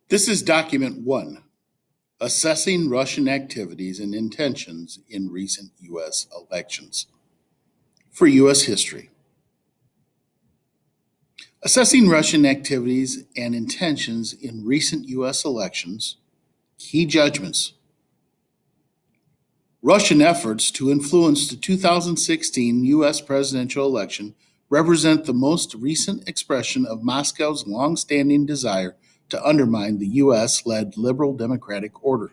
This is document 1, assessing Russian activities and intentions in recent U.S. elections. For U.S. history, assessing Russian activities and intentions in recent U.S. elections, key judgments. Russian efforts to influence the 2016 U.S. presidential election represent the most recent expression of Moscow's long-standing desire to undermine the U.S.-led liberal democratic order.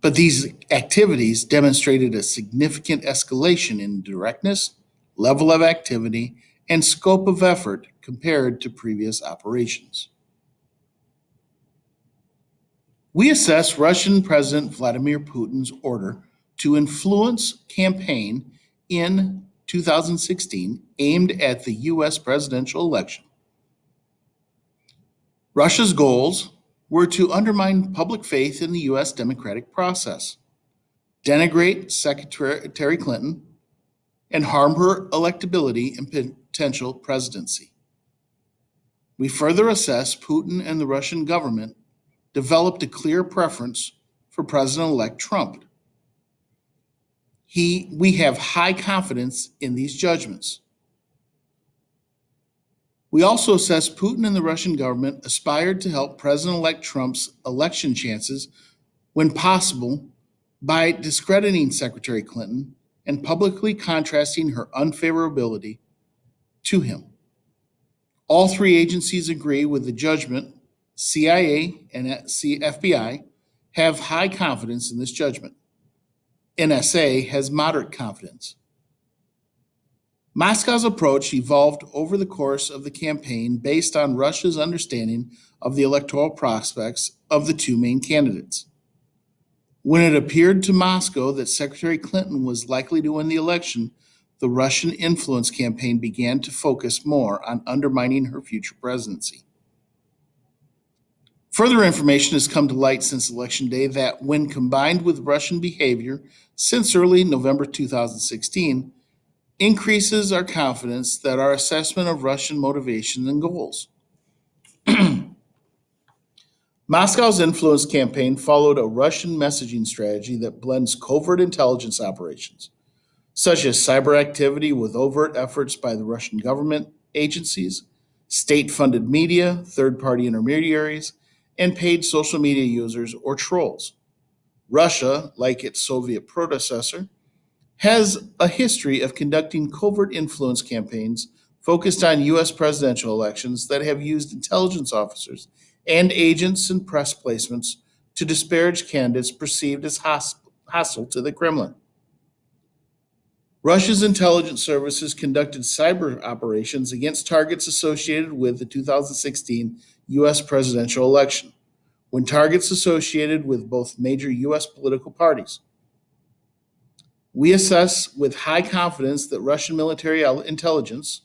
But these activities demonstrated a significant escalation in directness, level of activity, and scope of effort compared to previous operations. We assess Russian President Vladimir Putin's order to influence campaign in 2016 aimed at the U.S. presidential election. Russia's goals were to undermine public faith in the U.S. democratic process, denigrate Secretary Clinton, and harm her electability and potential presidency. We further assess Putin and the Russian government developed a clear preference for President-elect Trump. We have high confidence in these judgments. We also assess Putin and the Russian government aspired to help President-elect Trump's election chances when possible by discrediting Secretary Clinton and publicly contrasting her unfavorability to him. All three agencies agree with the judgment. CIA and FBI have high confidence in this judgment. NSA has moderate confidence. Moscow's approach evolved over the course of the campaign based on Russia's understanding of the electoral prospects of the two main candidates. When it appeared to Moscow that Secretary Clinton was likely to win the election, the Russian influence campaign began to focus more on undermining her future presidency. Further information has come to light since Election Day that, when combined with Russian behavior since early November 2016, increases our confidence that our assessment of Russian motivations and goals. Moscow's influence campaign followed a Russian messaging strategy that blends covert intelligence operations, such as cyber activity with overt efforts by the Russian government agencies, state-funded media, third-party intermediaries, and paid social media users or trolls. Russia, like its Soviet predecessor, has a history of conducting covert influence campaigns focused on U.S. presidential elections that have used intelligence officers and agents and press placements to disparage candidates perceived as hostile to the Kremlin. Russia's intelligence services conducted cyber operations against targets associated with the 2016 U.S. presidential election, when targets associated with both major U.S. political parties. We assess with high confidence that Russian military intelligence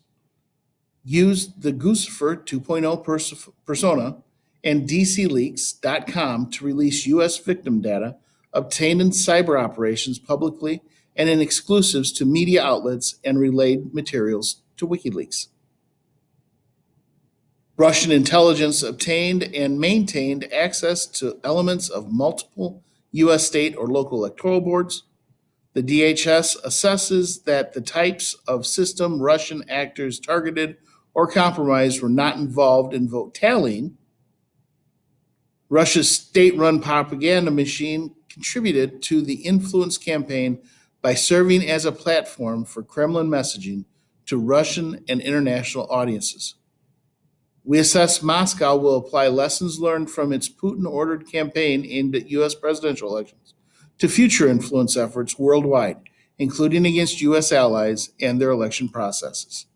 used the Guccifer 2.0 persona and DCLeaks.com to release U.S. victim data obtained in cyber operations publicly and in exclusives to media outlets and relayed materials to WikiLeaks. Russian intelligence obtained and maintained access to elements of multiple U.S. state or local electoral boards. The DHS assesses that the types of system Russian actors targeted or compromised were not involved in vote tallying. Russia's state-run propaganda machine contributed to the influence campaign by serving as a platform for Kremlin messaging to Russian and international audiences. We assess Moscow will apply lessons learned from its Putin-ordered campaign aimed at U.S. presidential elections to future influence efforts worldwide, including against U.S. allies and their election processes.